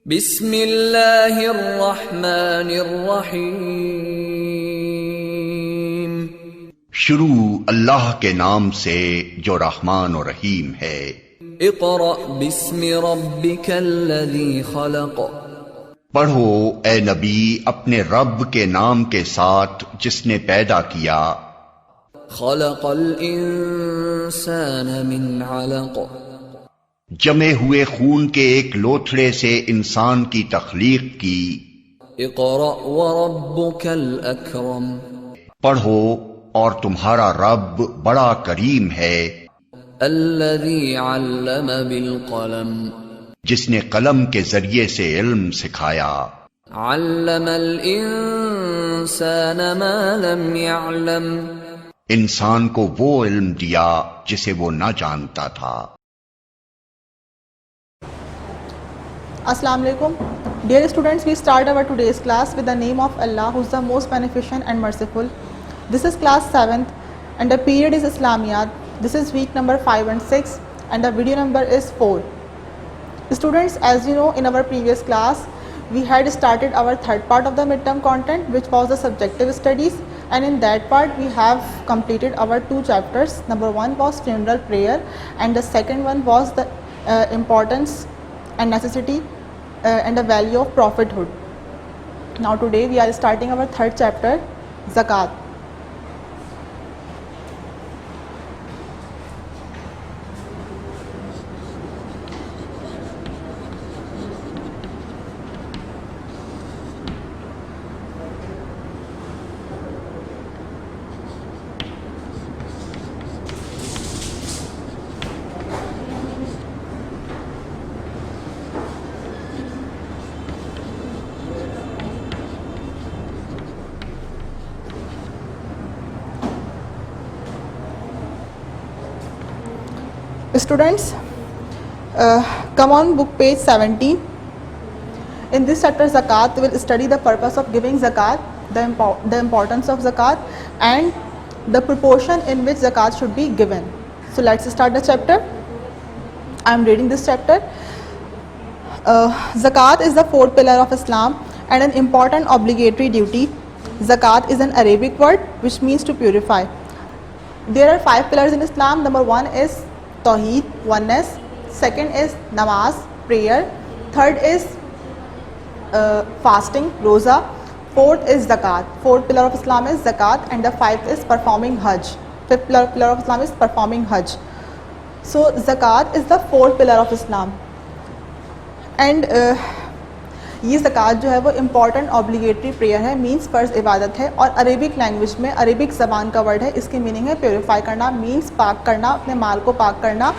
बिस्मिल्लाहिर्रहमानिर्रहीम। शुरू अल्लाह के नाम से जो रहमान और रहीम है। इक़रा बिस्मि रब्बिकल्लज़ी खलक़। पढ़ो ए नबी अपने रब के नाम के साथ जिसने पैदा किया। खलक़ल इंसान मिन अलक़। जमे हुए खून के एक लोथड़े से इंसान की तख्लीक की। इक़रा व रब्बुकल अकरम। पढ़ो और तुम्हारा रब बड़ा करीम है। अल्लज़ी अल्लम बिल क़लम। जिसने कलम के जरिए से इल्म सिखाया। अल्लमल इंसान मा लम यअलम। इंसान को वो इल्म दिया जिसे वो न जानता था। Assalamu alaikum. Dear students, we start our today's class with the name of Allah, who is the most beneficent and merciful. This is class 7th and the period is Islamiyat. This is week number 5 and 6 and the video number is 4. Students, as you know, in our previous class we had started our third part of the midterm content, which was the subjective studies, and in that part we have completed our two chapters. Number 1 was funeral prayer and the second one was the importance and necessity and the value of prophethood. Now today we are starting our third chapter, Zakat. Students, come on book page 17. In this chapter Zakat we will study the purpose of giving Zakat, the importance of Zakat and the proportion in which Zakat should be given. So let's start the chapter. I am reading this chapter. Zakat is the fourth pillar of Islam and an important obligatory duty. Zakat is an Arabic word which means to purify. There are 5 pillars in Islam. Number 1 is Tawheed, oneness. Second is namaz, prayer. Third is fasting, roza. Fourth is zakat. Fourth pillar of Islam is zakat and the 5th is performing hajj. Fifth pillar of Islam is performing hajj. So zakat is the fourth pillar of Islam and ये ज़कात जो है वो important obligatory prayer है, means फ़र्ज़ इबादत है और अरेबिक लैंग्वेज में अरेबिक ज़बान का वर्ड है. इसकी मीनिंग है प्योरीफाई करना, मीन्स पाक करना, अपने माल को पाक करना.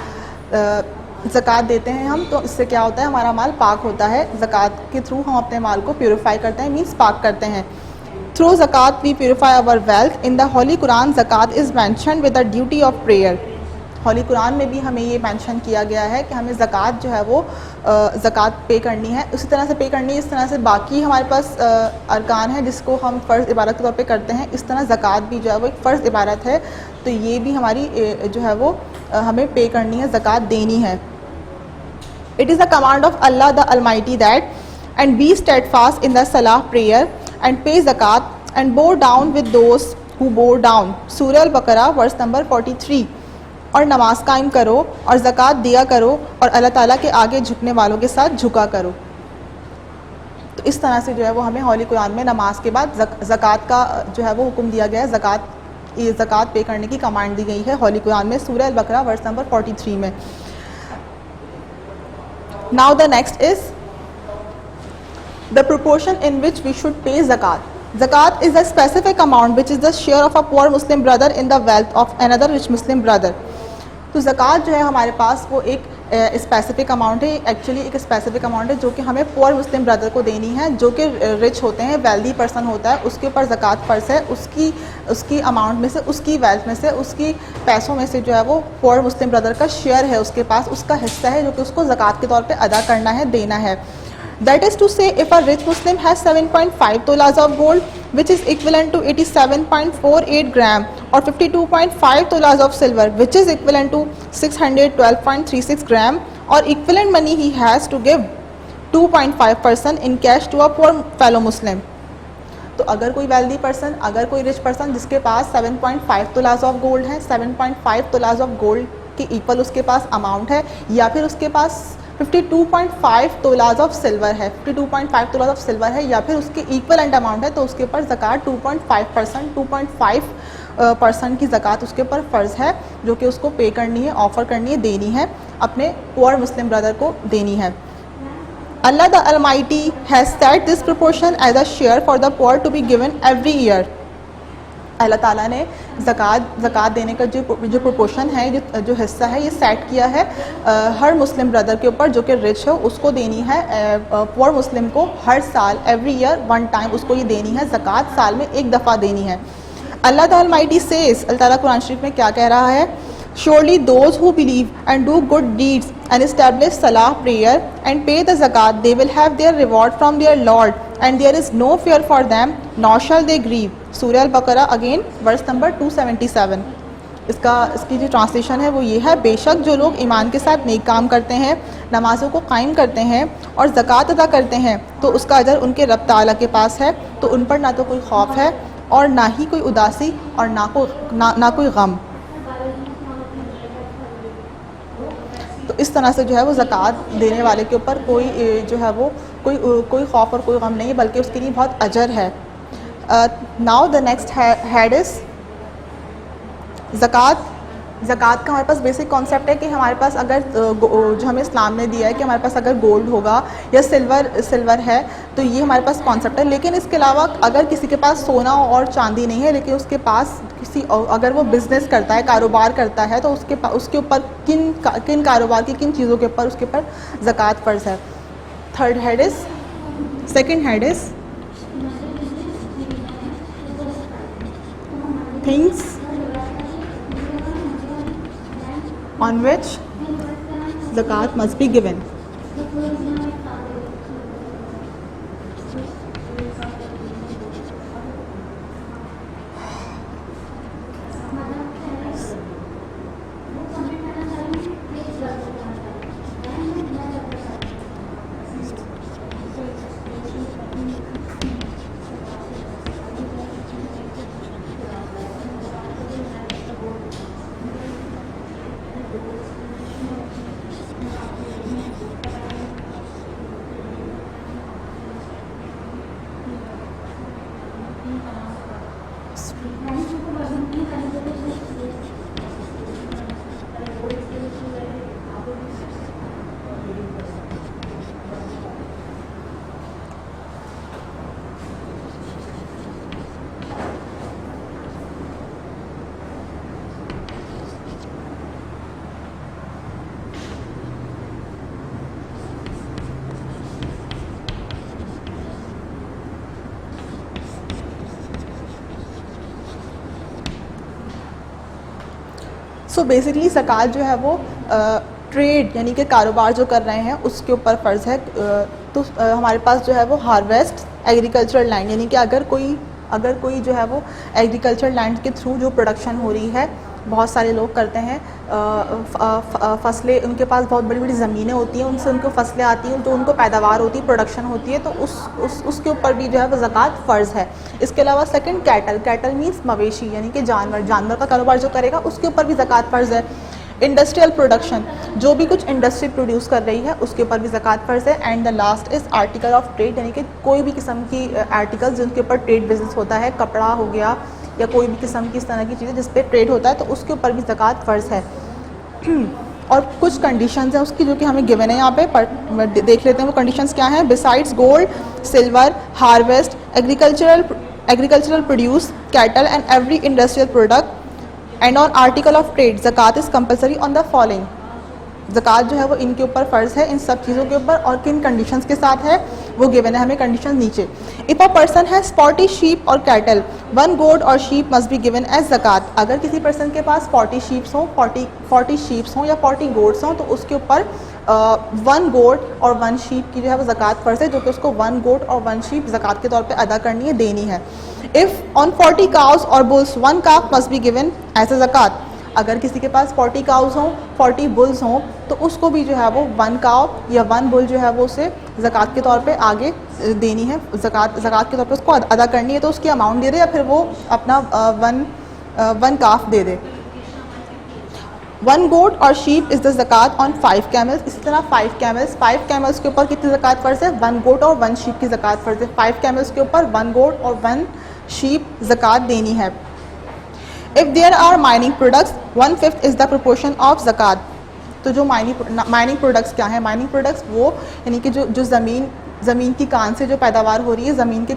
ज़कात देते हैं हम तो इससे क्या होता है, हमारा माल पाक होता है. ज़कात के थ्रू हम अपने माल को प्योरीफाई करते हैं, मीन्स पाक करते हैं. थ्रू ज़कात we purify our wealth. In the holy Quran ज़कात is mentioned with the duty of prayer. Holy Quran में भी हमें ये मेंशन किया गया है कि हमें ज़कात जो है वो ज़कात पे करनी है, उसी तरह से पे करनी है इस तरह से बाकी हमारे पास अरकान है जिसको हम फ़र्ज़ इबादत के तौर पे करते हैं. इस तरह ज़कात भी जो है वो एक फ़र्ज़ इबादत है, तो ये भी हमारी जो है वो हमें पे करनी है, ज़कात देनी है. It is the command of Allah the almighty that and be steadfast in the सलाह प्रेयर एंड पे ज़कात and bow down with those who bow down. सूरह अल बकरा वर्स नंबर 43. और नमाज कायम करो और ज़कात दिया करो और अल्लाह ताला के आगे झुकने वालों के साथ झुका करो. तो इस तरह से जो है वो हमें होली कुरान में नमाज के बाद ज़कात का जो है वो हुक्म दिया गया है. ज़कात पे करने की कमांड दी गई है होली कुरान में सूरह अल बकरा वर्स नंबर 43 में. Now the next is the proportion in which we should pay ज़कात. Zakat is a specific amount which is the share of a poor Muslim brother in the wealth of another rich Muslim brother. तो ज़कात जो है हमारे पास वो एक specific amount है, actually एक स्पेसिफिक अमाउंट है जो कि हमें पुअर मुस्लिम ब्रदर को देनी है, जो कि रिच होते हैं, वेल्दी पर्सन होता है, उसके ऊपर ज़कात फ़र्ज़ है. उसकी अमाउंट में से, उसकी वेल्थ में से, उसकी पैसों में से जो है वो पुअर मुस्लिम ब्रदर का शेयर है, उसके पास उसका हिस्सा है जो कि उसको ज़कात के तौर पर अदा करना है, देना है. That is to say, if a rich Muslim has 7.5 tolas of gold, which is equivalent to 87.48 gram, or 52.5 tolas of silver, which is equivalent to 612.36 gram, or equivalent money he has to give 2.5% in cash to a poor fellow Muslim. तो अगर कोई wealthy person, अगर कोई rich person जिसके पास 7.5 तोलाज of gold है, 7.5 तोलाज of gold के equal उसके पास amount है, या फिर उसके पास 52.5 तोलाज ऑफ सिल्वर है, 52.5 तोलाज ऑफ सिल्वर है, या फिर उसके इक्वल एंड अमाउंट है, तो उसके ऊपर ज़कात 2.5% की ज़कात उसके ऊपर फ़र्ज़ है, जो कि उसको पे करनी है, ऑफ़र करनी है, देनी है, अपने पुअर मुस्लिम ब्रदर को देनी है. Allah the Almighty has set this proportion as a share for the poor to be given every year. अल्लाह ताला ने ज़कात देने का जो प्रोपोर्शन है, जो हिस्सा है, ये सेट किया है हर मुस्लिम ब्रदर के ऊपर जो कि रिच है, उसको देनी है. पुअर मुस्लिम को हर साल, एवरी ईयर, वन टाइम उसको ये देनी है. ज़कात साल में एक दफ़ा देनी है. अल्लाह द अलमाइटी सेज, अल्लाह ताला कुरान शरीफ में क्या कह रहा है? Surely those who believe and do good deeds and establish salah prayer and pay the zakat, they will have their reward from their Lord, and there is no fear for them, nor shall they grieve. सूरह अल-बकरा again verse number 277. इसकी जो translation है वो ये है, बेशक जो लोग ईमान के साथ नेक काम करते हैं, नमाज़ों को कायम करते हैं और ज़कात अदा करते हैं, तो उसका अजर उनके रब ताला के पास है, तो उन पर ना तो कोई खौफ है और ना ही कोई उदासी और ना कोई गम. तो इस तरह से जो है वो ज़कात देने वाले के ऊपर कोई जो है वो कोई खौफ और कोई गम नहीं है, बल्कि उसके लिए बहुत अजर है. Now the next head is ज़कात. ज़कात का हमारे पास बेसिक कॉन्सेप्ट है कि हमारे पास अगर जो हमें इस्लाम ने दिया है कि हमारे पास अगर गोल्ड होगा या सिल्वर है, तो ये हमारे पास कॉन्सेप्ट है. लेकिन इसके अलावा अगर किसी के पास सोना और चांदी नहीं है, लेकिन उसके पास अगर वो बिज़नेस करता है, कारोबार करता है, तो उसके ऊपर किन कारोबार की किन चीज़ों के ऊपर उसके ऊपर ज़कात फ़र्ज़ है. Second head is things on which zakat must be given. So basically ज़कात जो है वो ट्रेड यानी कि कारोबार जो कर रहे हैं उसके ऊपर फ़र्ज़ है. तो हमारे पास जो है वो हार्वेस्ट एग्रीकल्चरल लैंड, यानी कि अगर कोई जो है वो एग्रीकल्चरल लैंड के थ्रू जो प्रोडक्शन हो रही है, बहुत सारे लोग करते हैं, फसलें, उनके पास बहुत बड़ी बड़ी ज़मीनें होती हैं, उनसे उनको फसलें आती हैं, तो उनको पैदावार होती है, प्रोडक्शन होती है, तो उसके ऊपर भी जो है वो ज़कात फ़र्ज़ है. इसके अलावा सेकंड कैटल मीन्स मवेशी, यानी कि जानवर का कारोबार जो करेगा उसके ऊपर भी ज़कात फ़र्ज़ है. इंडस्ट्रियल प्रोडक्शन, जो भी कुछ इंडस्ट्री प्रोड्यूस कर रही है उसके ऊपर भी ज़कात फ़र्ज़ है. And the last is article of trade, यानी कि कोई भी किस्म की आर्टिकल्स जिनके ऊपर ट्रेड बिजनेस होता है, कपड़ा हो गया या कोई भी किस्म की इस तरह की चीज़ें जिस पे ट्रेड होता है, तो उसके ऊपर भी ज़कात फ़र्ज़ है. और कुछ कंडीशंस हैं उसकी जो कि हमें गिवन है यहाँ पे, पर देख लेते हैं वो कंडीशंस क्या हैं. Besides gold, silver, harvest, agricultural produce, cattle and every industrial product and on article of trade ज़कात is compulsory on the following. ज़कात जो है वो इनके ऊपर फ़र्ज़ है, इन सब चीज़ों के ऊपर, और किन कंडीशंस के साथ है वो गिवन है हमें कंडीशन नीचे. If a person has 40 sheep और कैटल, 1 गोट और sheep must be given as ज़कात. अगर किसी पर्सन के पास 40 शीप्स हों, 40 शीप्स हों या 40 गोट्स हों, तो उसके ऊपर 1 गोट और 1 शीप की जो है वो ज़कात फ़र्ज़ है, जो कि उसको 1 गोट और 1 शीप ज़कात के तौर पे अदा करनी है, देनी है. इफ़ ऑन 40 काउस और bulls 1 calf must be given as a ज़कात. अगर किसी के पास 40 काउज हों, 40 बुल्स हों, तो उसको भी जो है वो 1 काव या 1 बुल जो है वो उसे ज़कात के तौर पे आगे देनी है, ज़कात के तौर पे उसको अदा करनी है, तो उसकी अमाउंट दे दे या फिर वो अपना 1 काफ दे दे। 1 गोट और शीप इज़ द ज़कात ऑन 5 कैमल्स। इसी तरह 5 कैमल्स के ऊपर कितनी ज़कात फ़र्ज़ है? 1 गोट और 1 शीप की ज़कात फ़र्ज़ है। 5 कैमल्स के ऊपर 1 गोट और 1 शीप ज़कात देनी है। If there are mining products 1/5 is the proportion of ज़कात। तो जो माइनिंग प्रोडक्ट्स क्या है? माइनिंग प्रोडक्ट्स वो यानी कि जो ज़मीन की कान से जो पैदावार हो रही है, ज़मीन की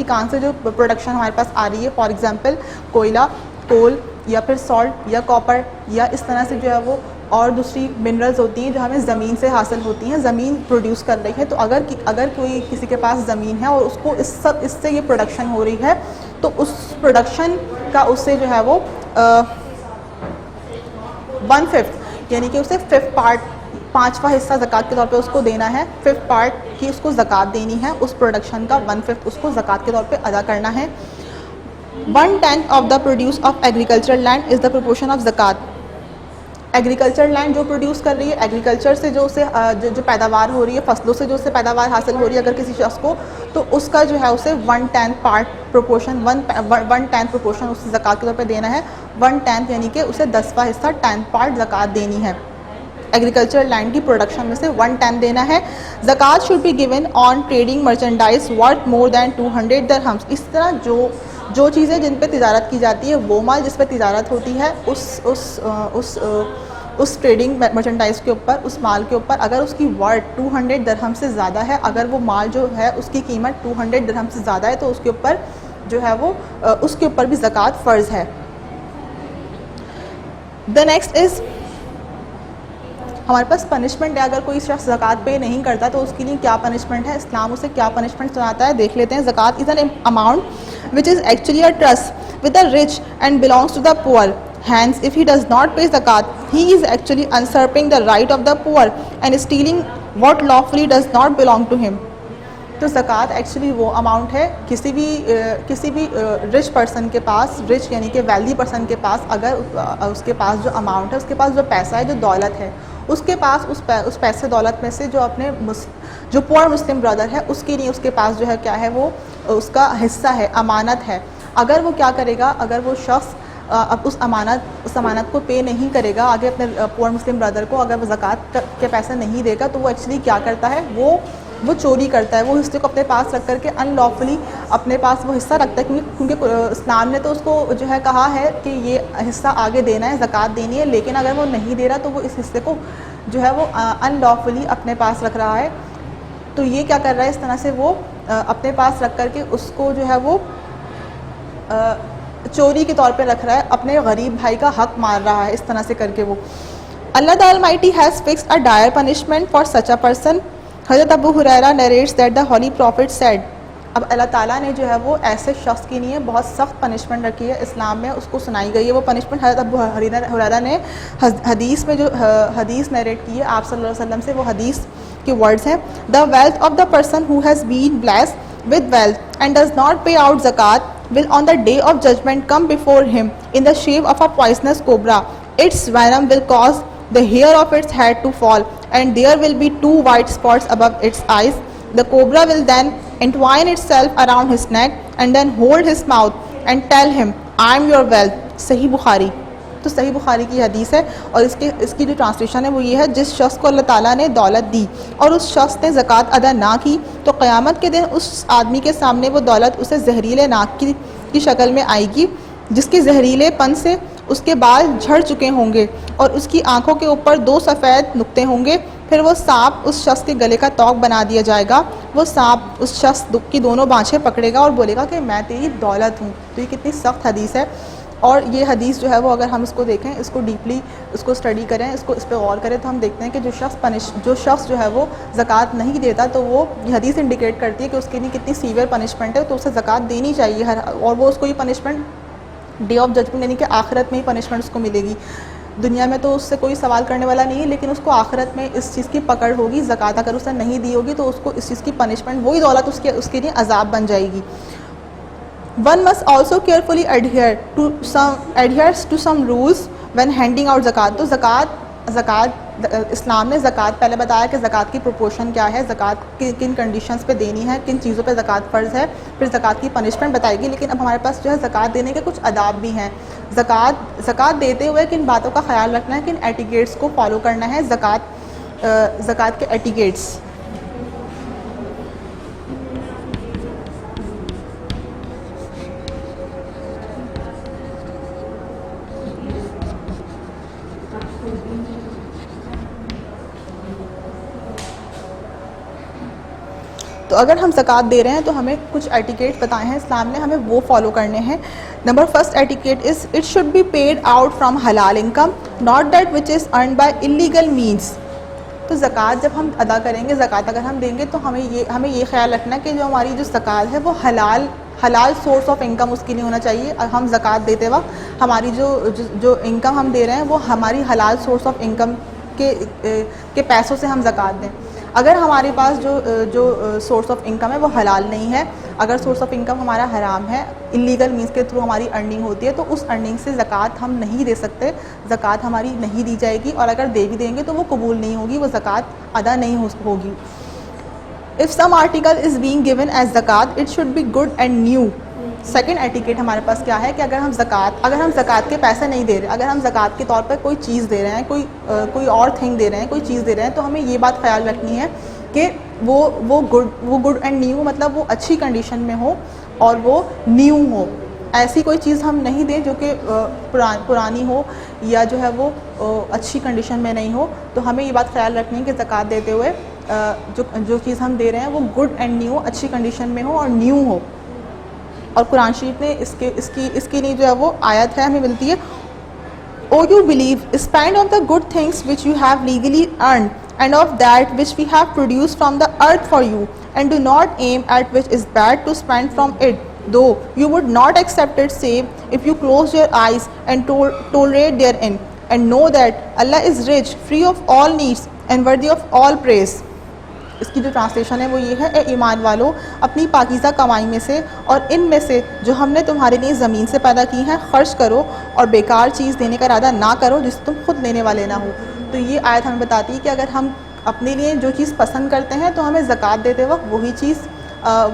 कान से जो प्रोडक्शन हमारे पास आ रही है, फॉर एग्जांपल कोयला, कोल या फिर सॉल्ट या कॉपर या इस तरह से जो है वो और दूसरी मिनरल्स होती हैं जो हमें ज़मीन से हासिल होती हैं, ज़मीन प्रोड्यूस कर रही है। तो अगर कोई किसी के पास ज़मीन है और उसको इससे ये प्रोडक्शन हो रही है, तो उस प्रोडक्शन का उससे जो है वो 1/5 यानी कि उसे 5th पार्ट, 5वां हिस्सा ज़कात के तौर पे उसको देना है। 5th पार्ट की उसको ज़कात देनी है, उस प्रोडक्शन का 1/5 उसको ज़कात के तौर पे अदा करना है। 1/10 of the produce of agriculture land is the proportion of ज़कात। एग्रीकल्चर लैंड जो प्रोड्यूस कर रही है, एग्रीकल्चर से जो उसे जो पैदावार हो रही है, फसलों से जो उसे पैदावार हासिल हो रही है अगर किसी शख्स को, तो उसका जो है उसे 1/10 पार्ट प्रोपोर्शन 1/10 प्रोपोर्शन उसे ज़कात के तौर पे देना है। 1/10 यानी कि उसे 10वां हिस्सा 10 पार्ट ज़कात देनी है। एग्रीकल्चर लैंड की प्रोडक्शन में से 1/10 देना है। ज़कात should be given on trading merchandise worth more than 200 dirhams. इस तरह जो चीज़ें जिन पे तिजारत की जाती है, वो माल जिस पे तिजारत होती है, उस ट्रेडिंग मर्चेंडाइज के ऊपर, उस माल के ऊपर अगर उसकी वर्थ 200 दिरहम से ज़्यादा है, अगर वो माल जो है उसकी कीमत 200 दिरहम से ज़्यादा है, तो उसके ऊपर जो है वो उसके ऊपर भी ज़कात फ़र्ज़ है। द नेक्स्ट इज़ हमारे पास पनिशमेंट है। अगर कोई शख्स ज़कात पे नहीं करता तो उसके लिए क्या पनिशमेंट है, इस्लाम उसे क्या पनिशमेंट सुनाता है, देख लेते हैं। ज़कात is an amount which is actually a trust with the rich and belongs to the poor. Hence, if he does not pay zakat, he is actually usurping the right of the poor and stealing what lawfully does not belong to him. तो ज़कात actually वो amount है किसी भी rich person के पास, rich यानी कि wealthy person के पास, अगर उसके पास जो अमाउंट है, उसके पास जो पैसा है, जो दौलत है, उसके पास उस पैसे दौलत में से जो पुअर मुस्लिम ब्रदर है उसके लिए उसके पास जो है क्या है, वो उसका हिस्सा है, अमानत है। अगर वो क्या करेगा, अगर वो शख्स अब उस अमानत को पे नहीं करेगा आगे अपने पुअर मुस्लिम ब्रदर को, अगर वो ज़कात के पैसे नहीं देगा, तो वो एक्चुअली क्या करता है, वो चोरी करता है। वो हिस्से को अपने पास रख करके अनलॉफुली अपने पास वो हिस्सा रखता है, क्योंकि इस्लाम ने तो उसको जो है कहा है कि ये हिस्सा आगे देना है, ज़कात देनी है, लेकिन अगर वो नहीं दे रहा तो वो इस हिस्से को जो है वो अनलॉफुली अपने पास रख रहा है। तो ये क्या कर रहा है, इस तरह से वो अपने पास रख करके उसको जो है वो चोरी के तौर पे रख रहा है, अपने गरीब भाई का हक मार रहा है, इस तरह से करके वो। Allah the almighty has fixed a dire punishment for such a person. हज़रत Abu Hurairah narrates that the holy prophet said. अब अल्लाह ताला ने जो है वो ऐसे शख्स के लिए बहुत सख्त पनिशमेंट रखी है इस्लाम में, उसको सुनाई गई है। वो पनिशमेंट हज़रत अबू हुरैरा ने हदीस में जो हदीस नरेट की है आप सल्लल्लाहु अलैहि वसल्लम से, वो हदीस के वर्ड्स हैं, the wealth of the person who has been blessed with wealth and does not pay out ज़कात will on the day of judgment come before him in the shape of a poisonous cobra. Its venom will cause the hair of its head to fall, and there will be 2 white spots above its eyes. The cobra will then entwine itself around his neck and then hold his mouth and tell him, I am your wealth. सही बुखारी। तो सही बुखारी की हदीस है, और इसकी जो translation है वो ये है, जिस शख्स को अल्लाह ताला ने दौलत दी और उस शख्स ने ज़कात अदा ना की, तो क़यामत के दिन उस आदमी के सामने वो दौलत उसे जहरीले नाक की शक्ल में आएगी, जिसके जहरीलेपन से उसके बाल झड़ चुके होंगे और उसकी आँखों के ऊपर 2 सफ़ेद नुक्ते होंगे। फिर वो सांप उस शख्स के गले का तौक बना दिया जाएगा। वो सांप उस शख्स की दोनों बाँछें पकड़ेगा और बोलेगा कि मैं तेरी दौलत हूँ। तो ये कितनी सख्त हदीस है। और ये हदीस जो है वो अगर हम इसको देखें, इसको डीपली इसको स्टडी करें, इस पर गौर करें, तो हम देखते हैं कि जो शख्स जो है वो ज़कात नहीं देता, तो वो ये हदीस इंडिकेट करती है कि उसके लिए कितनी सीवियर पनिशमेंट है, तो उसे ज़कात देनी चाहिए और वो उसको ये पनिशमेंट डे ऑफ जजमेंट यानी कि आखिरत में ही पनिशमेंट उसको मिलेगी। दुनिया में तो उससे कोई सवाल करने वाला नहीं है, लेकिन उसको आखिरत में इस चीज़ की पकड़ होगी। ज़कात अगर उसने नहीं दी होगी तो उसको इस चीज़ की पनिशमेंट, वही दौलत उसके लिए अजाब बन जाएगी। One must also carefully adheres to some rules when handing out ज़कात. तो ज़कात इस्लाम ने ज़कात पहले बताया कि ज़कात की प्रोपोर्शन क्या है, ज़कात किन कंडीशंस पे देनी है, किन चीज़ों पे ज़कात फ़र्ज़ है, फिर ज़कात की पनिशमेंट बताएगी. लेकिन अब हमारे पास जो है ज़कात देने के कुछ आदाब भी हैं. ज़कात देते हुए किन बातों का ख्याल रखना है, किन एटिकेट्स को फॉलो करना है. ज़कात के एटिकेट्स. तो अगर हम ज़कात दे रहे हैं तो हमें कुछ एटिकेट बताए हैं इस्लाम ने, हमें वो फॉलो करने हैं. Number first etiquette is it should be paid out from हलाल income, not that which is earn by illegal means. तो ज़कात जब हम अदा करेंगे, ज़कात अगर हम देंगे तो हमें ये ख्याल रखना है कि जो हमारी जो ज़कात है वो हलाल सोर्स ऑफ इनकम उसके लिए होना चाहिए. हम ज़कात देते वक्त हमारी जो इनकम हम दे रहे हैं वो हमारी हलाल सोर्स ऑफ इनकम के पैसों से हम ज़कात दें. अगर हमारे पास जो सोर्स ऑफ इनकम है वो हलाल नहीं है, अगर सोर्स ऑफ इनकम हमारा हराम है, इलीगल मीन्स के थ्रू हमारी अर्निंग होती है, तो उस अर्निंग से ज़कात हम नहीं दे सकते. ज़कात हमारी नहीं दी जाएगी, और अगर दे भी देंगे तो वो कबूल नहीं होगी, वो ज़कात अदा नहीं होगी. If some article is being given as ज़कात it should be good and new. Second etiquette हमारे पास क्या है कि अगर हम ज़कात के पैसे नहीं दे रहे, अगर हम ज़कात के तौर पर कोई चीज़ दे रहे हैं, कोई और थिंग दे रहे हैं, कोई चीज़ दे रहे हैं, तो हमें ये बात ख्याल रखनी है कि वो गुड एंड न्यू, मतलब वो अच्छी कंडीशन में हो और वो न्यू हो. ऐसी कोई चीज़ हम नहीं दें जो कि पुरानी हो या जो है वो अच्छी कंडीशन में नहीं हो. तो हमें ये बात ख्याल रखनी है कि ज़कात देते हुए जो चीज़ हम दे रहे हैं वो गुड एंड न्यू, अच्छी कंडीशन में हो और न्यू हो. और कुरान शरीफ ने इसके लिए जो है वो आयत है हमें मिलती है, O you believe spend on the good things which you have legally earn and of that which we have produced from the earth for you, and do not aim at which is bad to spend from it, though you would not accept it save if you close your eyes and tolerate therein, and know that Allah is rich, free of all needs and worthy of all praise. इसकी जो translation है वो ये है, ए ईमान वालों अपनी पाकीज़ा कमाई में से और इन में से जो हमने तुम्हारे लिए ज़मीन से पैदा की हैं खर्च करो, और बेकार चीज़ देने का इरादा ना करो जिसे तुम खुद लेने वाले ना हो. तो ये आयत हमें बताती है कि अगर हम अपने लिए जो चीज़ पसंद करते हैं तो हमें ज़कात देते वक्त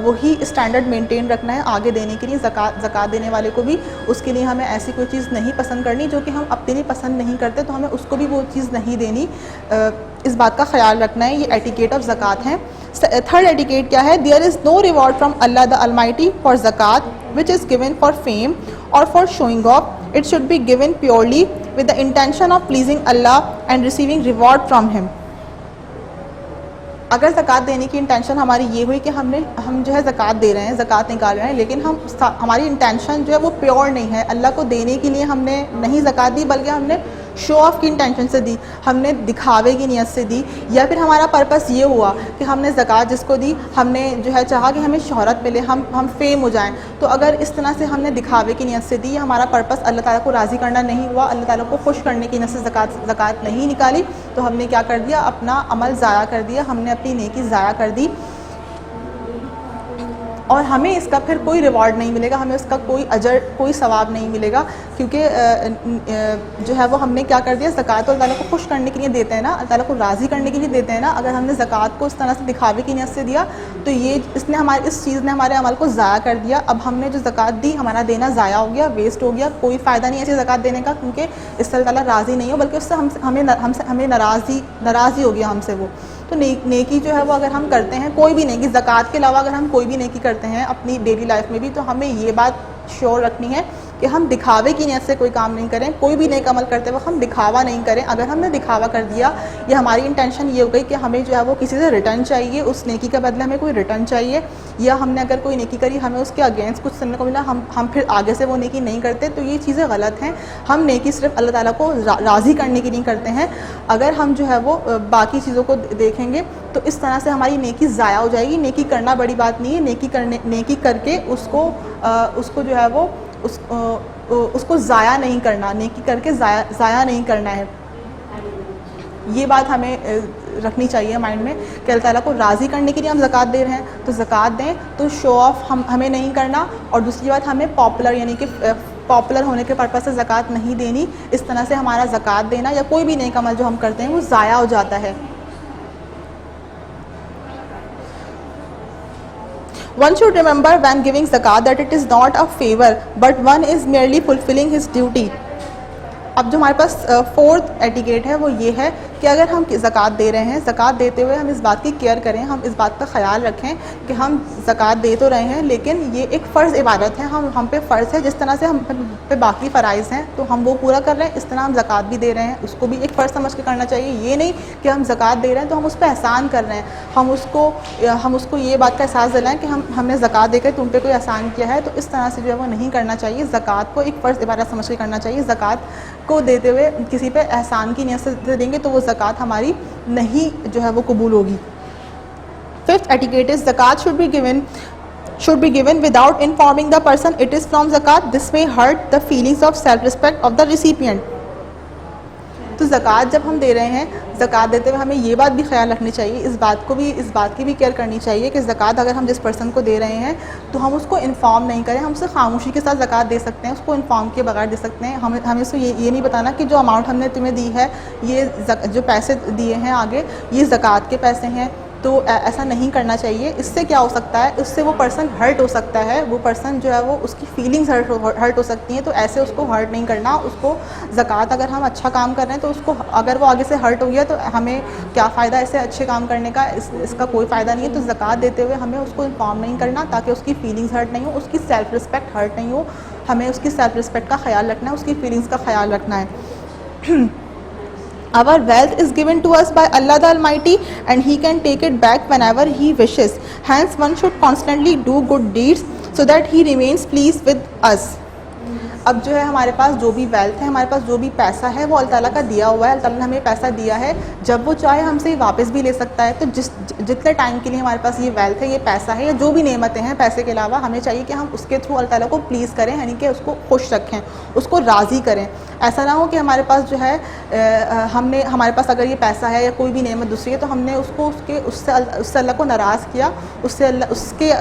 वही स्टैंडर्ड मेंटेन रखना है आगे देने के लिए. ज़कात देने वाले को भी उसके लिए हमें ऐसी कोई चीज़ नहीं पसंद करनी जो कि हम अपने लिए पसंद नहीं करते, तो हमें उसको भी वो चीज़ नहीं देनी. इस बात का ख्याल रखना है. ये एटिकेट ऑफ ज़कात है. थर्ड एटिकेट क्या है, there is no reward from Allah the almighty for ज़कात which is given for fame और for showing off. It should be given purely with the intention of pleasing Allah and receiving reward from him. अगर ज़कात देने की intention हमारी ये हुई कि हम जो है ज़कात दे रहे हैं, ज़कात निकाल रहे हैं, लेकिन हमारी इंटेंशन जो है वो प्योर नहीं है, अल्लाह को देने के लिए हमने नहीं ज़कात दी बल्कि हमने शो ऑफ़ की इंटेंशन से दी, हमने दिखावे की नीयत से दी, या फिर हमारा पर्पस ये हुआ कि हमने ज़कात जिसको दी हमने जो है चाहा कि हमें शोहरत मिले, हम फेम हो जाएं. तो अगर इस तरह से हमने दिखावे की नीयत से दी, हमारा पर्पस अल्लाह ताला को राज़ी करना नहीं हुआ, अल्लाह ताला को खुश करने की नीयत से ज़कात नहीं निकाली, तो हमने क्या कर दिया, अपना अमल ज़ाया कर दिया, हमने अपनी नेकी ज़ाया कर दी, और हमें इसका फिर कोई रिवॉर्ड नहीं मिलेगा, हमें उसका कोई अजर, कोई सवाब नहीं मिलेगा, क्योंकि जो है वो हमने क्या कर दिया, ज़कात तो अल्लाह ताला को खुश करने के लिए देते हैं ना, अल्लाह ताला को राज़ी करने के लिए देते हैं ना. अगर हमने ज़कात को इस तरह से दिखावे की नीयत से दिया तो इस चीज़ ने हमारे अमल को ज़ाया कर दिया. अब हमने जो ज़कात दी हमारा देना ज़ाया हो गया, वेस्ट हो गया, कोई फ़ायदा नहीं है ऐसे ज़कात देने का, क्योंकि इससे अल्लाह ताला राज़ी नहीं हो, बल्कि उससे हमें नाराज़ी हो गया हमसे वो. तो नेकी जो है वो अगर हम करते हैं, कोई भी नेकी, ज़कात के अलावा अगर हम कोई भी नेकी करते हैं अपनी डेली लाइफ में भी, तो हमें ये बात श्योर रखनी है कि हम दिखावे की नीयत से कोई काम नहीं करें. कोई भी नेक अमल करते वक्त हम दिखावा नहीं करें. अगर हमने दिखावा कर दिया या हमारी इंटेंशन ये हो गई कि हमें जो है वो किसी से रिटर्न चाहिए, उस नेकी के बदले हमें कोई रिटर्न चाहिए, या हमने अगर कोई नेकी करी हमें उसके अगेंस्ट कुछ सुनने को मिला, हम फिर आगे से वो नेकी नहीं करते, तो ये चीज़ें गलत हैं. हम नेकी सिर्फ अल्लाह ताला को राज़ी करने के लिए करते हैं. अगर हम जो है वो बाकी चीज़ों को देखेंगे तो इस तरह से हमारी नेकी ज़ाया हो जाएगी. नेकी करना बड़ी बात नहीं है, नेकी करके उसको जो है वो उसको ज़ाया नहीं करना, नेकी करके ज़ाया नहीं करना है. ये बात हमें रखनी चाहिए माइंड में कि अल्लाह ताला को राज़ी करने के लिए हम ज़कात दे रहे हैं, तो ज़कात दें, तो शो ऑफ हमें नहीं करना। और दूसरी बात, हमें पॉपुलर यानी कि पॉपुलर होने के पर्पज़ से ज़कात नहीं देनी। इस तरह से हमारा ज़कात देना या कोई भी नेक अमल जो हम करते हैं वो ज़ाया हो जाता है। One should remember when giving zakat that it is not a favor, but one is merely fulfilling his duty. अब जो हमारे पास फोर्थ एटिकेट है वो ये है कि अगर हम ज़कात दे रहे हैं, ज़कात देते हुए हम इस बात की केयर करें, हम इस बात का ख्याल रखें कि हम ज़कात दे तो रहे हैं लेकिन ये एक फ़र्ज़ इबादत है, हम पे फ़र्ज़ है। जिस तरह से हम पे बाकी फ़राइज़ हैं तो हम वो पूरा कर रहे हैं, इस तरह हम ज़कात भी दे रहे हैं, उसको भी एक फ़र्ज़ समझ के करना चाहिए। ये नहीं कि हम ज़कात दे रहे हैं तो हम उस पर एहसान कर रहे हैं, हम उसको ये बात का एहसास दिलाएं कि हमने ज़कात देकर तुम पे कोई एहसान किया है। तो इस तरह से जो है वो नहीं करना चाहिए। ज़कात को एक फ़र्ज़ इबादत समझ के करना चाहिए। ज़कात को देते हुए किसी पे एहसान की नीयत से देंगे तो वो ज़कात हमारी नहीं जो है वो कबूल होगी। फिफ्थ एटिकेट इज ज़कात should be given without informing the person it is from zakat. This may hurt the feelings of self-respect of the recipient. तो ज़कात जब हम दे रहे हैं, ज़कात देते हुए हमें ये बात भी ख्याल रखनी चाहिए, इस बात की भी केयर करनी चाहिए कि ज़कात अगर हम जिस पर्सन को दे रहे हैं तो हम उसको इन्फॉर्म नहीं करें। हम उसे खामोशी के साथ ज़कात दे सकते हैं, उसको इन्फॉर्म के बगैर दे सकते हैं। हमें उसको ये नहीं बताना कि जो अमाउंट हमने तुम्हें दी है, ये जो पैसे दिए हैं आगे, ये ज़कात के पैसे हैं। तो ऐसा नहीं करना चाहिए। इससे क्या हो सकता है, उससे वो पर्सन हर्ट हो सकता है, वो पर्सन जो है वो उसकी फीलिंग्स हर्ट हो सकती हैं। तो ऐसे उसको हर्ट नहीं करना। उसको ज़कात अगर हम अच्छा काम कर रहे हैं तो उसको अगर वो आगे से हर्ट हो गया तो हमें क्या फ़ायदा ऐसे अच्छे काम करने का, इसका कोई फ़ायदा नहीं है। तो ज़कात देते हुए हमें उसको इन्फॉर्म नहीं करना ताकि उसकी फ़ीलिंग्स हर्ट नहीं हो, उसकी सेल्फ़ रिस्पेक्ट हर्ट नहीं हो। हमें उसकी सेल्फ़ रिस्पेक्ट का ख्याल रखना है, उसकी फीलिंग्स का ख्याल रखना है। Our wealth is given to us by Allah the Almighty and He can take it back whenever He wishes. Hence, one should constantly do good deeds so that He remains pleased with us. अब जो है हमारे पास जो भी wealth है, हमारे पास जो भी पैसा है वो अल्लाह ताला का दिया हुआ है। अल्लाह ताला ने हमें पैसा दिया है, जब वो चाहे हमसे वापस भी ले सकता है। तो जितने टाइम के लिए हमारे पास ये वेल्थ है, ये पैसा है या जो भी नेमतें हैं पैसे के अलावा, हमें चाहिए कि हम उसके थ्रू अल्लाह ताला को प्लीज़ करें, यानी कि उसको खुश रखें, उसको राज़ी करें। ऐसा ना हो कि हमारे पास जो है हमारे पास अगर ये पैसा है या कोई भी नेमत दूसरी है तो हमने उससे अल्लाह को नाराज़ किया, उसके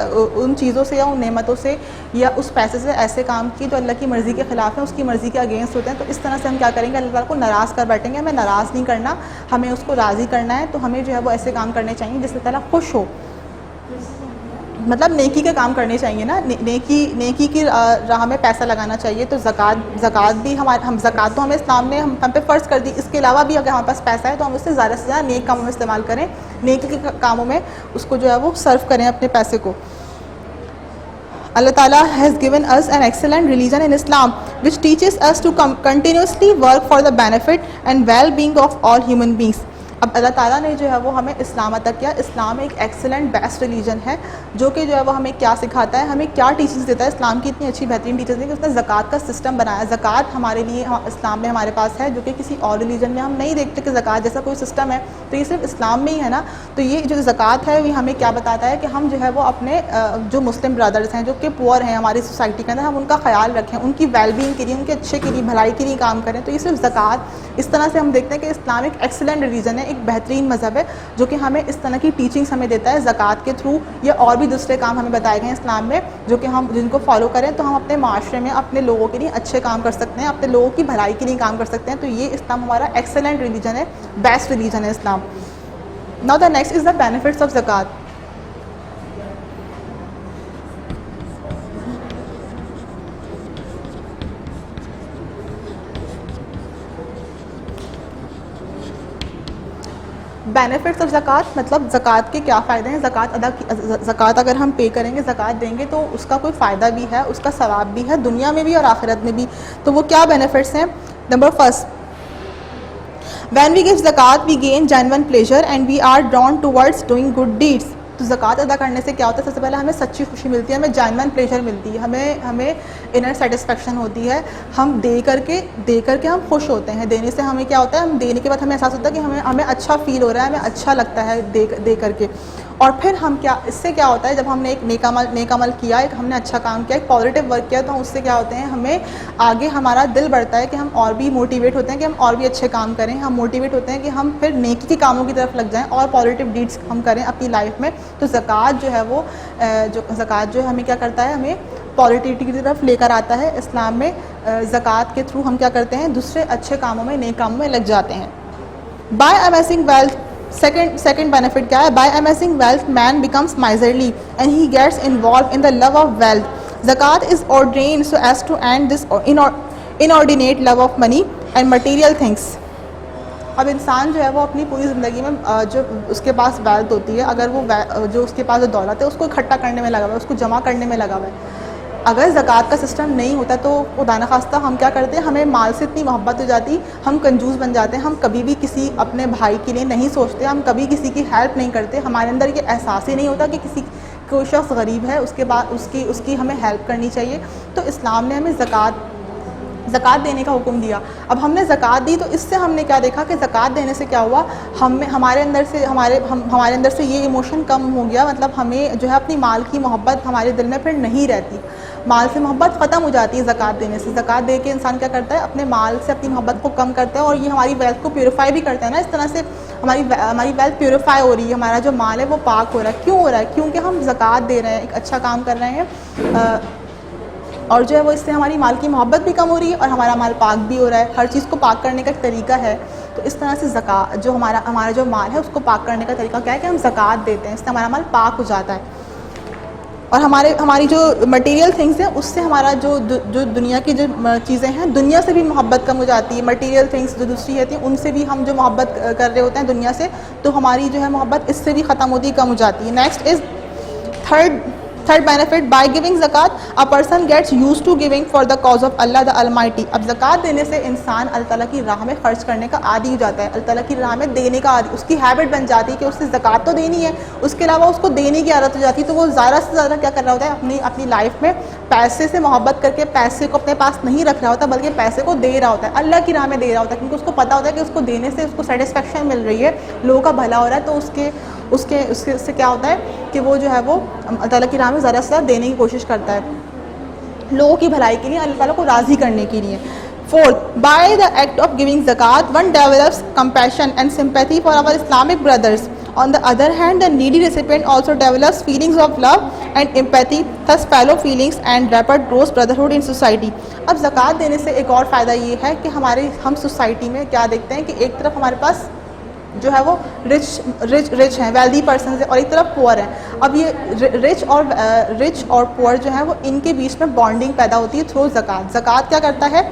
उन चीज़ों से या उन नेमतों से या उस पैसे से ऐसे काम किए जो अल्लाह की मर्ज़ी के ख़िलाफ़ है, उसकी मर्ज़ी के अगेंस्ट होते हैं। तो इस तरह से हम क्या करेंगे, अल्लाह को नाराज़ कर बैठेंगे। हमें नाराज़ नहीं करना, हमें उसको राज़ी करना है। तो हमें जो है वो ऐसे काम करने चाहिए जिससे ताला खुश हो, मतलब नेकी के काम करने चाहिए ना। नेकी की राह में पैसा लगाना चाहिए। तो ज़कात भी ज़कात तो हमें इस्लाम ने हम पे फ़र्ज़ कर दी। इसके अलावा भी अगर हमारे पास पैसा है तो हम उससे ज़्यादा से ज़्यादा नेक कामों में इस्तेमाल करें, नेकी के कामों में उसको जो है वो सर्व करें अपने पैसे को। Allah Ta'ala has given us an excellent religion in Islam which teaches us to continuously work for the benefit and well-being of all human beings. अब अल्लाह ताला ने जो है वो हमें इस्लाम अता किया। इस्लाम एक एक्सेलेंट बेस्ट रिलीजन है जो कि जो है वो हमें क्या सिखाता है, हमें क्या टीचिंग्स देता है। इस्लाम की इतनी अच्छी बेहतरीन टीचर्स है कि उसने ज़कात का सिस्टम बनाया। ज़कात हमारे लिए इस्लाम में हमारे पास है जो कि किसी और रिलीजन में हम नहीं देखते कि ज़कात जैसा कोई सिस्टम है। तो ये सिर्फ इस्लाम में ही है ना। तो ये जो ज़कात है ये हमें क्या बताता है कि हम जो है वो अपने जो मुस्लिम ब्रदर्स हैं जो कि पुअर हैं हमारी सोसाइटी के अंदर, हम उनका ख्याल रखें, उनकी वेलबींग के लिए, उनके अच्छे के लिए, भलाई के लिए काम करें। तो ये सिर्फ ज़कात, इस तरह से हम देखते हैं कि इस्लाम एक एक्सेलेंट रिलीजन है, एक बेहतरीन मज़हब है जो कि हमें इस तरह की टीचिंग्स हमें देता है ज़कात के थ्रू। या और भी दूसरे काम हमें बताए गए हैं इस्लाम में जो कि हम जिनको फॉलो करें तो हम अपने माशरे में अपने लोगों के लिए अच्छे काम कर सकते हैं, अपने लोगों की भलाई के लिए काम कर सकते हैं। तो ये इस्लाम हमारा एक्सेलेंट रिलीजन है, बेस्ट रिलीजन है Islam. Now the next is the benefits of ज़कात। बेनिफिट्स ऑफ ज़कात मतलब ज़कात के क्या फ़ायदे हैं। ज़कात अगर हम पे करेंगे, ज़कात देंगे तो उसका कोई फ़ायदा भी है, उसका सवाब भी है दुनिया में भी और आखिरत में भी। तो वो क्या बेनिफिट्स हैं। Number first, when we give ज़कात we gain genuine pleasure and we are drawn towards doing good deeds. तो ज़कात अदा करने से क्या होता है, सबसे पहले हमें सच्ची खुशी मिलती है, हमें जेन्युइन प्लेजर मिलती है, हमें इनर सेटिस्फेक्शन होती है। हम दे करके हम खुश होते हैं। देने से हमें क्या होता है, हम देने के बाद हमें एहसास होता है कि हमें अच्छा फ़ील हो रहा है, हमें अच्छा लगता है दे करके। और फिर हम क्या, इससे क्या होता है, जब हमने एक नेक अमल किया, एक हमने अच्छा काम किया, एक पॉजिटिव वर्क किया, तो उससे क्या होते हैं, हमें आगे हमारा दिल बढ़ता है कि हम और भी मोटिवेट होते हैं कि हम और भी अच्छे काम करें, हम मोटिवेट होते हैं कि हम फिर नेकी के कामों की तरफ लग जाएं और पॉजिटिव डीड्स हम करें अपनी लाइफ में। तो ज़कात जो है वो ज़कात जो है हमें क्या करता है, हमें पॉजिटिविटी की तरफ लेकर आता है। इस्लाम में ज़कात के थ्रू हम क्या करते हैं, दूसरे अच्छे कामों में, नेक कामों में लग जाते हैं। By amassing wealth, second benefit क्या है, by amassing wealth man becomes miserly and he gets involve in the love of wealth. ज़कात is ordained so as to end this inordinate love of money and material things. अब इंसान जो है वो अपनी पूरी ज़िंदगी में जो उसके पास वेल्थ होती है, अगर वो जो उसके पास जो दौलत है उसको इकट्ठा करने में लगा हुआ है, उसको जमा करने में लगा हुआ है। अगर ज़कात का सिस्टम नहीं होता तो खुदा न खास्ता हम क्या करते हैं, हमें माल से इतनी मोहब्बत हो जाती, हम कंजूस बन जाते हैं, हम कभी भी किसी अपने भाई के लिए नहीं सोचते, हम कभी किसी की हेल्प नहीं करते, हमारे अंदर ये एहसास ही नहीं होता कि किसी कोई शख्स गरीब है, उसके बाद उसकी हमें हेल्प करनी चाहिए। तो इस्लाम ने हमें ज़कात देने का हुक्म दिया। अब हमने ज़कात दी तो इससे हमने क्या देखा कि ज़कात देने से क्या हुआ, हमारे अंदर से ये इमोशन कम हो गया, मतलब हमें जो है अपनी माल की मोहब्बत हमारे दिल में फिर नहीं रहती, माल से मोहब्बत ख़त्म हो जाती है ज़कात देने से। ज़कात दे के इंसान क्या करता है, अपने माल से अपनी मोहब्बत को कम करता है और ये हमारी वेल्थ को प्योरीफाई भी करता है ना। इस तरह से हमारी वेल्थ प्योरीफाई हो रही है, हमारा जो माल है वो पाक हो रहा है। क्यों हो रहा है? क्योंकि हम ज़कात दे रहे हैं, एक अच्छा काम कर रहे हैं, और जो है वो इससे हमारी माल की मोहब्बत भी कम हो रही है और हमारा माल पाक भी हो रहा है। हर चीज़ को पाक करने का एक तरीका है। तो इस तरह से ज़कात जो हमारा जो माल है उसको पाक करने का तरीका क्या है कि हम ज़कात देते हैं, इससे हमारा माल पाक हो जाता है। और हमारी जो मटेरियल थिंग्स हैं उससे हमारा जो दुनिया की जो चीज़ें हैं, दुनिया से भी मोहब्बत कम हो जाती है। मटेरियल थिंग्स जो दूसरी रहती हैं उनसे भी हम जो मोहब्बत कर रहे होते हैं दुनिया से, तो हमारी जो है मोहब्बत इससे भी ख़त्म होती, कम हो जाती है। Next is third benefit, by giving ज़कात a person gets used to giving for the cause of Allah the almighty. अब ज़कात देने से इंसान अल्लाह ताला की राह में ख़र्च करने का आदी हो जाता है, अल्लाह ताला की राह में देने का आदी, उसकी हैबिट बन जाती है कि उससे ज़कात तो देनी है, उसके अलावा उसको देने की आदत हो जाती है। तो वो ज़्यादा से ज़्यादा क्या कर रहा होता है, अपनी लाइफ में पैसे से मोहब्बत करके पैसे को अपने पास नहीं रख रहा होता, बल्कि पैसे को दे रहा होता है, अल्लाह की राह में दे रहा होता है, क्योंकि उसको पता होता है कि उसको देने से उसको सेटिस्फेक्शन मिल रही है, लोगों का भला हो रहा है। तो उससे क्या होता है कि वो जो है वो अल्लाह ताला की राह में ज़्यादा से ज़्यादा देने की कोशिश करता है, लोगों की भलाई के लिए, अल्लाह ताला को राज़ी करने के लिए। Fourth, by the act of giving ज़कात one develops compassion and sympathy for our Islamic brothers. On the other hand, the needy recipient also develops feelings of love and empathy, thus fellow feelings and rapid grows brotherhood in society. अब ज़कात देने से एक और फ़ायदा ये है कि हम सोसाइटी में क्या देखते हैं कि एक तरफ हमारे पास जो है वो रिच हैं, वेल्दी पर्सन है, और एक तरफ पुअर हैं। अब ये रिच और पुअर जो है वो इनके बीच में बॉन्डिंग पैदा होती है थ्रू ज़कात। ज़कात क्या करता है,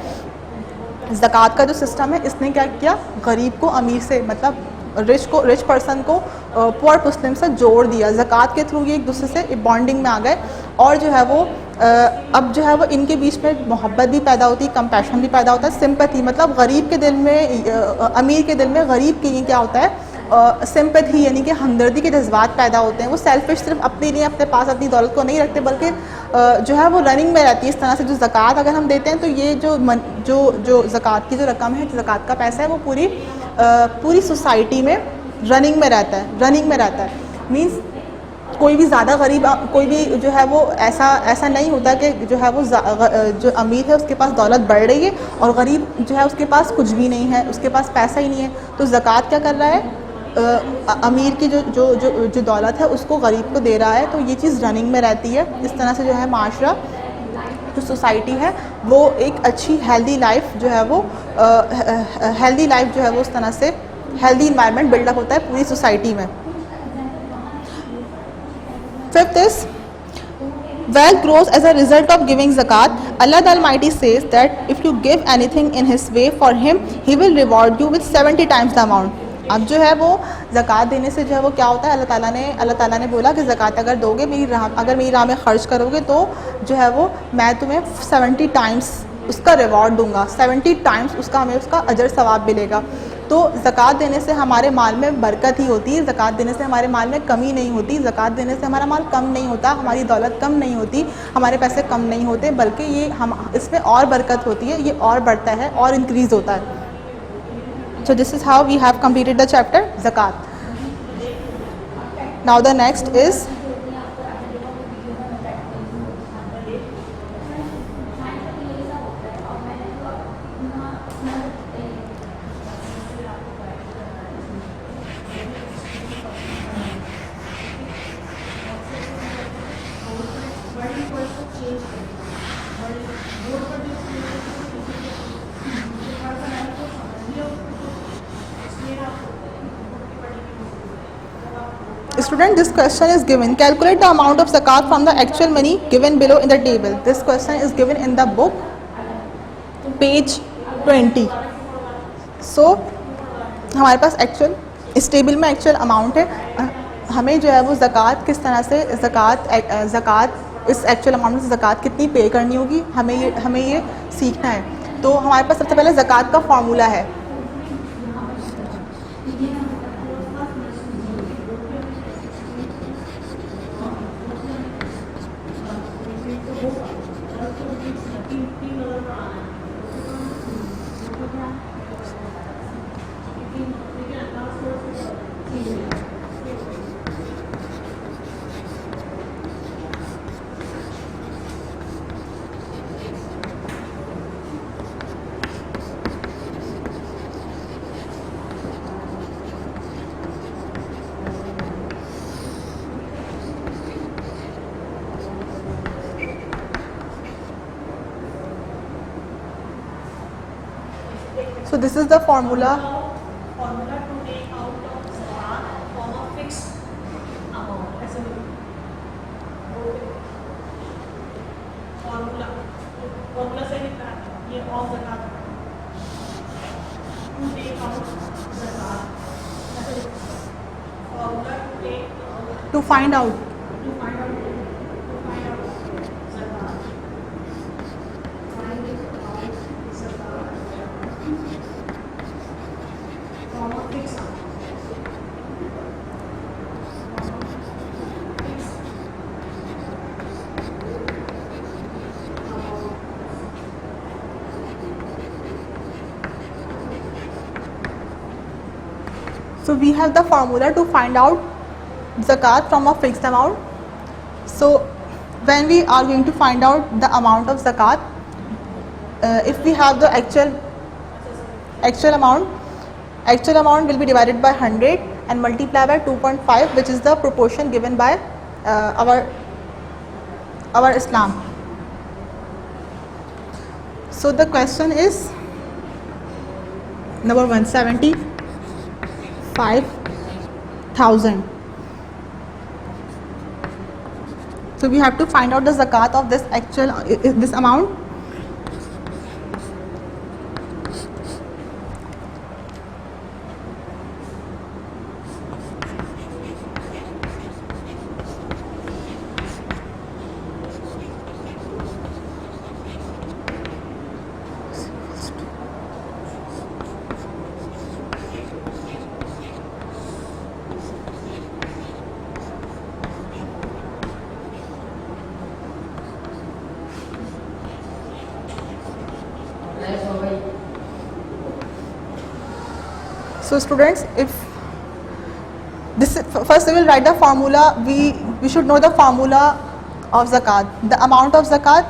ज़कात का जो सिस्टम है इसने क्या किया, गरीब को अमीर से, मतलब रिच पर्सन को पुअर मुस्लिम से जोड़ दिया। ज़कात के थ्रू ये एक दूसरे से बॉन्डिंग में आ गए, और जो है वो अब जो है वो इनके बीच में मोहब्बत भी पैदा होती है, कंपैशन भी पैदा होता है, सिंपैथी, मतलब गरीब के दिल में, अमीर के दिल में गरीब के लिए क्या होता है, सिंपैथी यानी कि हमदर्दी के जज्बात पैदा होते हैं। वो सेल्फिश सिर्फ अपने लिए, अपने पास अपनी दौलत को नहीं रखते, बल्कि जो है वो रनिंग में रहती है। इस तरह से जो ज़कात अगर हम देते हैं तो ये जो ज़कात की जो रकम है, ज़कात का पैसा है, वो पूरी सोसाइटी में रनिंग में रहता है। मीन्स कोई भी ज़्यादा गरीब, कोई भी जो है वो ऐसा नहीं होता कि जो है वो जो अमीर है उसके पास दौलत बढ़ रही है और गरीब जो है उसके पास कुछ भी नहीं है, उसके पास पैसा ही नहीं है। तो ज़कात क्या कर रहा है, अमीर की जो दौलत है उसको गरीब को दे रहा है, तो ये चीज़ रनिंग में रहती है। इस तरह से जो है माशरा, जो सोसाइटी है वो एक अच्छी हेल्दी लाइफ जो है वो उस तरह से हेल्दी इन्वायरमेंट बिल्डअप होता है पूरी सोसाइटी में। Fifth is, wealth grows as a result of giving zakat. Allah the Almighty says that if you give anything in His way for Him, He will reward you with 70 times the amount. अब जो है वो ज़कात देने से जो है वो क्या होता है, अल्लाह ताला ने बोला कि ज़कात अगर दोगे, अगर मेरी राह में ख़र्च करोगे, तो जो है वो मैं तुम्हें 70 टाइम्स उसका रिवॉर्ड दूंगा, 70 टाइम्स हमें उसका अजर सवाब मिलेगा। तो ज़कात देने से हमारे माल में बरकत ही होती है, ज़कात देने से हमारे माल में कमी नहीं होती, ज़कात देने से हमारा माल कम नहीं होता, हमारी दौलत कम नहीं होती, हमारे पैसे कम नहीं होते, बल्कि ये इसमें और बरकत होती है, ये और बढ़ता है और इंक्रीज़ होता है। So this is how we have completed the chapter ज़कात। Now the next is student, this question is given. Calculate the amount of zakat from the actual money given below in the table. This question is given in the book, page 20. So हमारे पास actual इस table में actual amount है, हमें जो है वो ज़कात किस तरह से ज़कात इस एक्चुअल अमाउंट से ज़कात कितनी पे करनी होगी, हमें ये सीखना है। तो हमारे पास सबसे पहले ज़कात का फार्मूला है। So this is the formula. Formula to take out of zakat from a fixed amount as a formula से लिखा है ये of zakat to take out zakat as a formula to take out To find out. zakat from a fixed amount. So we have the formula to find out zakat from a fixed amount. So when we are going to find out the amount of zakat, if we have the actual amount will be divided by 100 and multiply by 2.5, which is the proportion given by our Islam. So the question is number 175,000. So we have to find out the zakat of this amount. So students, if this first we will write the formula. We should know the formula of zakat. The amount of zakat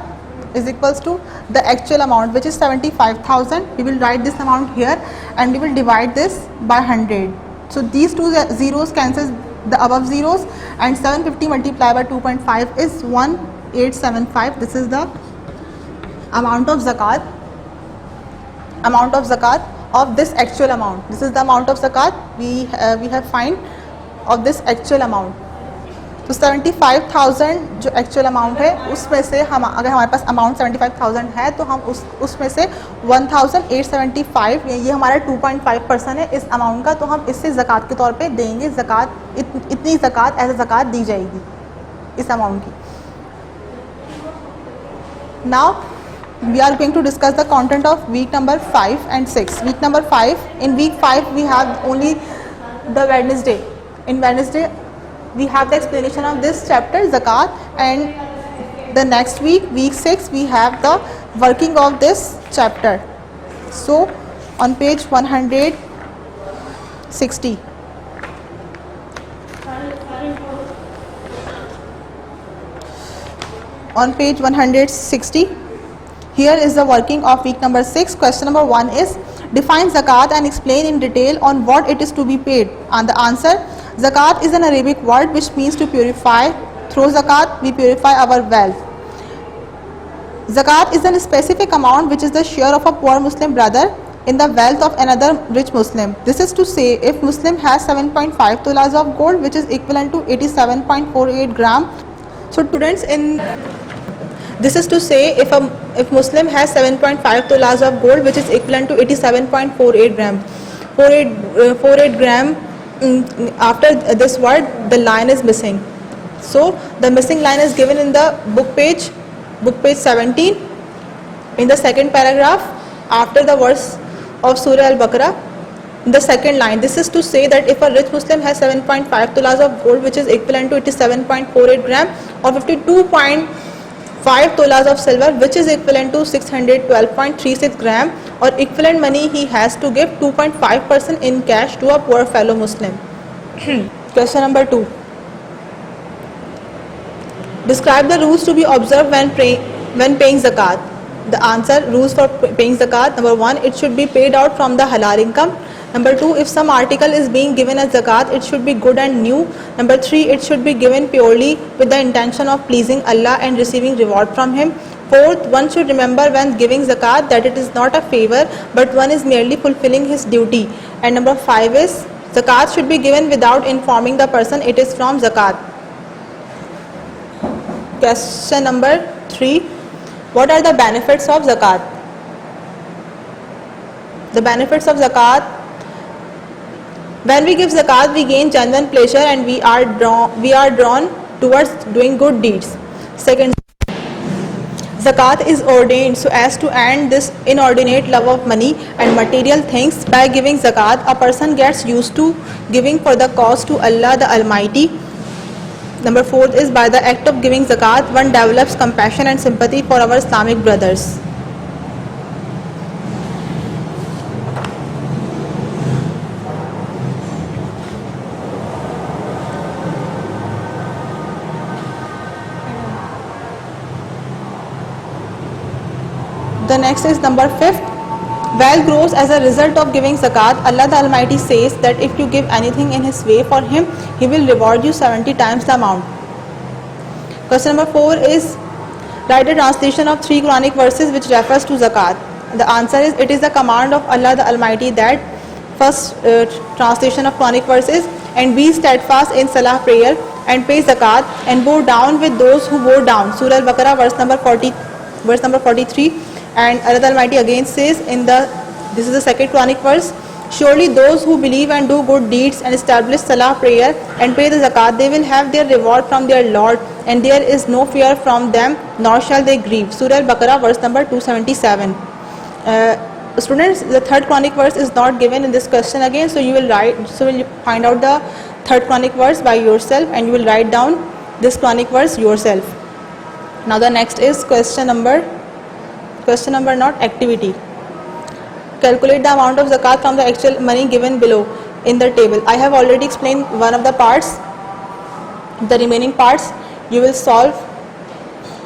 is equals to the actual amount, which is 75,000. We will write this amount here and we will divide this by 100. So these two zeros cancels the above zeros, and 750 multiplied by 2.5 is 1875. This is the amount of zakat of this actual amount. This is the amount of zakat we have find of this actual amount. तो 75,000 जो actual amount है उसमें से अगर हमारे पास amount 75,000 है तो हम उसमें से 1,875 ये हमारा 2.5% है इस अमाउंट का, तो हम इससे ज़कात के तौर पे देंगे। ज़कात इतनी ज़कात ऐसे ज़कात दी जाएगी इस अमाउंट की। Now we are going to discuss the content of week number 5 and 6. Week number 5, in week 5 we have only the Wednesday. In Wednesday we have the explanation of this chapter zakat, and the next week, week 6, we have the working of this chapter. So on page 160. On page 160, here is the working of week number 6. Question number 1 is, define zakat and explain in detail on what it is to be paid. And the answer, zakat is an Arabic word which means to purify. Through zakat, we purify our wealth. Zakat is a specific amount which is the share of a poor Muslim brother in the wealth of another rich Muslim. This is to say, if Muslim has 7.5 tolas of gold, which is equivalent to 87.48 gram. So students, this is to say, if Muslim has 7.5 tolas of gold, which is equivalent to 87.48 gram. 48 gram. After this word, the line is missing. So the missing line is given in the book page 17, in the second paragraph, after the verse of Surah Al-Baqarah, in the second line. This is to say that if a rich Muslim has 7.5 tolas of gold, which is equivalent to 87.48 gram, or 52.5 tolas of silver, which is equivalent to 612.36 gram, or equivalent money, he has to give 2.5% in cash to a poor fellow Muslim. Question number 2. Describe the rules to be observed when paying zakat. The answer, rules for paying zakat. Number 1, it should be paid out from the halal income. Number 2, if some article is being given as zakat, it should be good and new. Number 3, it should be given purely with the intention of pleasing Allah and receiving reward from Him. Fourth, one should remember when giving zakat that it is not a favor, but one is merely fulfilling his duty. And number 5 is, zakat should be given without informing the person it is from zakat. Question number 3. What are the benefits of zakat? The benefits of zakat: when we give zakat, we gain genuine pleasure and we are drawn towards doing good deeds. Second, zakat is ordained so as to end this inordinate love of money and material things. By giving zakat, a person gets used to giving for the cause to Allah the Almighty. Number 4 is, by the act of giving zakat, one develops compassion and sympathy for our Islamic brothers. The next is number 5. Wealth grows as a result of giving zakat. Allah the Almighty says that if you give anything in His way for Him, He will reward you 70 times the amount. Question number 4 is, write a translation of 3 Quranic verses which refers to zakat. The answer is, it is the command of Allah the Almighty that, first translation of Quranic verses, and be steadfast in salah prayer and pay zakat and bow down with those who bow down. Surah Al-Baqarah verse number 43. And Allah the Almighty again says this is the second Quranic verse, surely those who believe and do good deeds and establish salah prayer and pay the zakat, they will have their reward from their Lord, and there is no fear from them, nor shall they grieve. Surah Al-Baqarah verse number 277. Students, the third Quranic verse is not given in this question again, so you will find out the third Quranic verse by yourself and you will write down this Quranic verse yourself. Now the next is question number not activity. Calculate the amount of zakat from the actual money given below in the table. I have already explained one of the parts. The remaining parts you will solve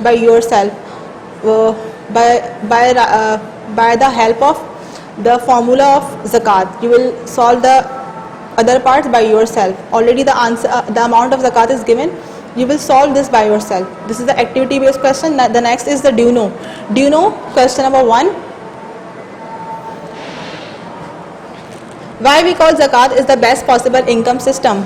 by yourself by the help of the formula of zakat. You will solve the other parts by yourself. Already the amount of zakat is given. You will solve this by yourself. This is the activity based question. The next is the do you know. Do you know? Question number 1. Why we call zakat is the best possible income system?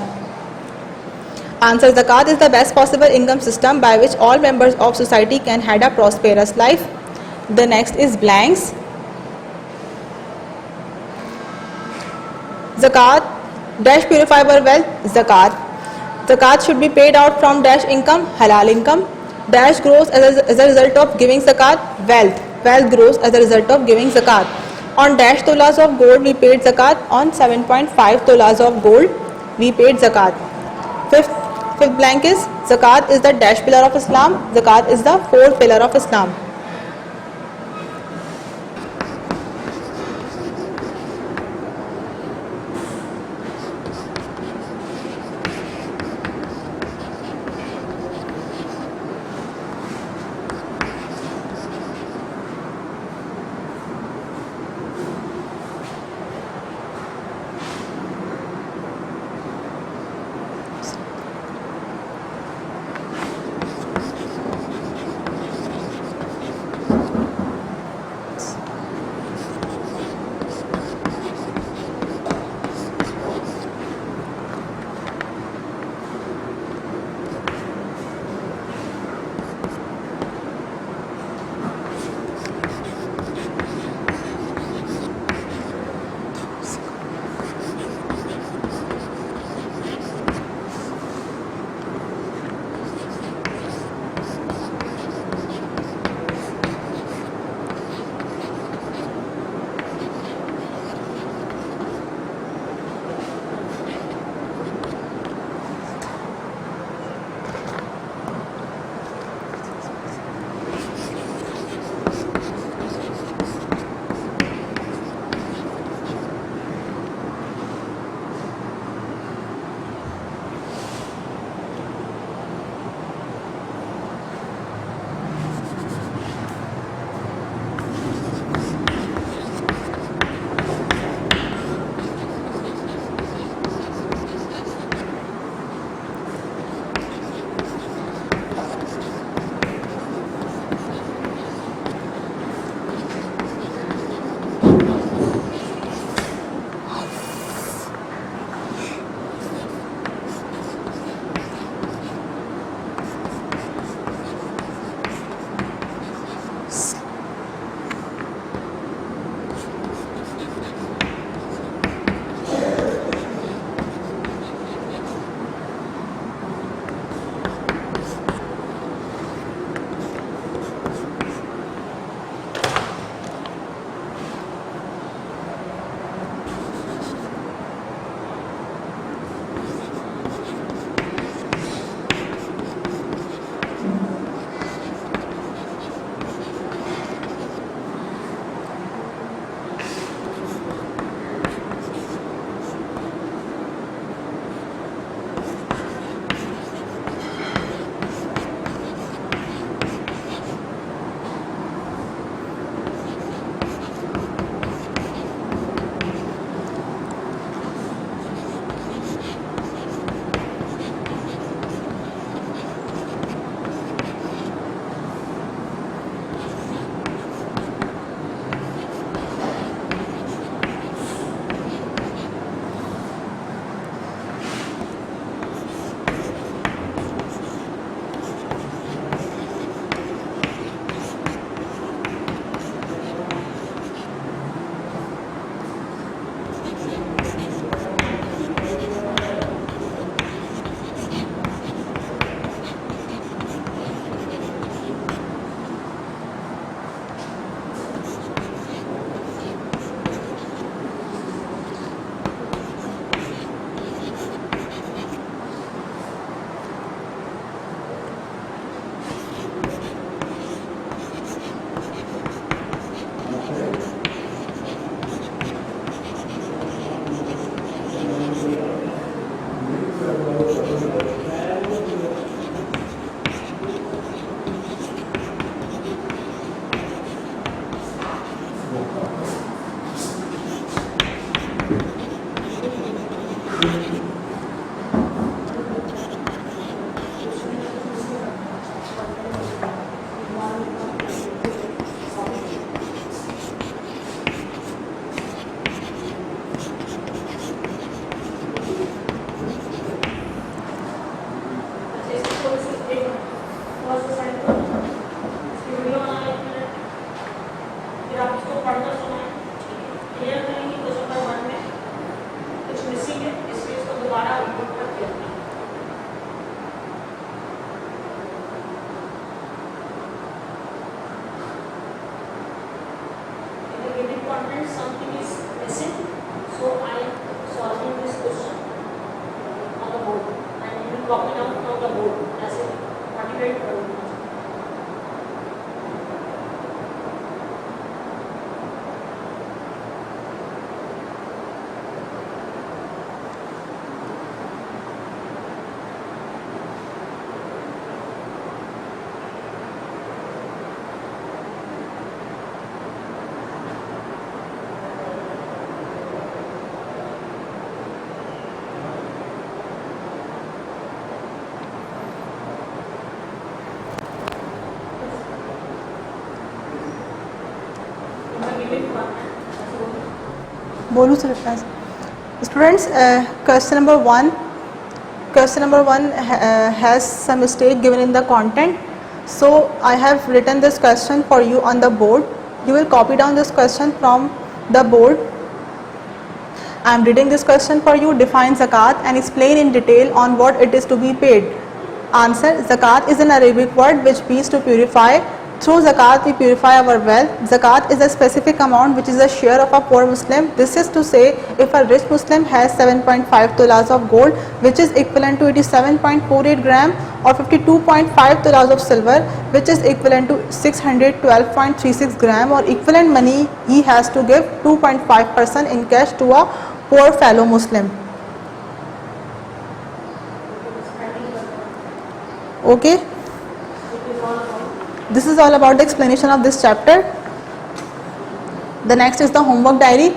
Answer, zakat is the best possible income system by which all members of society can head a prosperous life. The next is blanks. Zakat dash purify our wealth. Zakat should be paid out from dash income, halal income. Dash grows as a result of giving zakat, wealth grows as a result of giving zakat. On dash tolas of gold we paid zakat. On 7.5 tolas of gold we paid zakat. Fifth blank is, zakat is the dash pillar of Islam. Zakat is the fourth pillar of Islam. बोलूँ sir students question number one has some mistake given in the content, so I have written this question for you on the board. You will copy down this question from the board. I am reading this question for you. Define zakat and explain in detail on what it is to be paid. Answer: zakat is an Arabic word which means to purify. Through zakat we purify our wealth. Zakat is a specific amount which is a share of a poor Muslim. This is to say, if a rich Muslim has 7.5 tolas of gold, which is equivalent to 87.48 gram, or 52.5 tolas of silver, which is equivalent to 612.36 gram, or equivalent money, he has to give 2.5% in cash to a poor fellow Muslim. Okay. This is all about the explanation of this chapter. The next is the homework diary.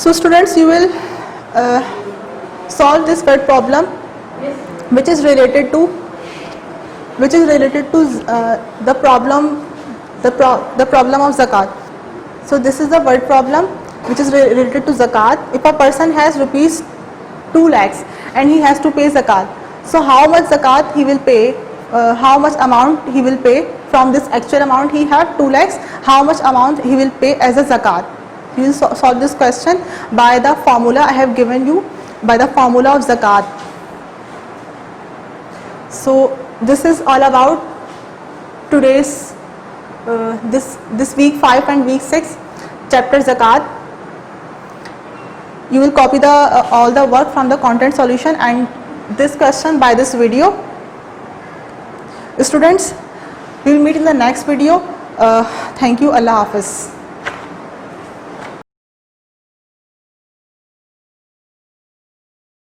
So students, you will solve this word problem, which is related to the problem of zakat. So this is the word problem which is related to zakat. If a person has rupees 2 lakhs and he has to pay zakat, so how much zakat he will pay, how much amount he will pay from this actual amount he have 2 lakhs, how much amount he will pay as a zakat. You will solve this question by the formula I have given you, by the formula of zakat. So this is all about today's this week 5 and week 6 chapter zakat. You will copy the all the work from the content solution and this question by this video. Students, we will meet in the next video. Thank you. Allah Hafiz.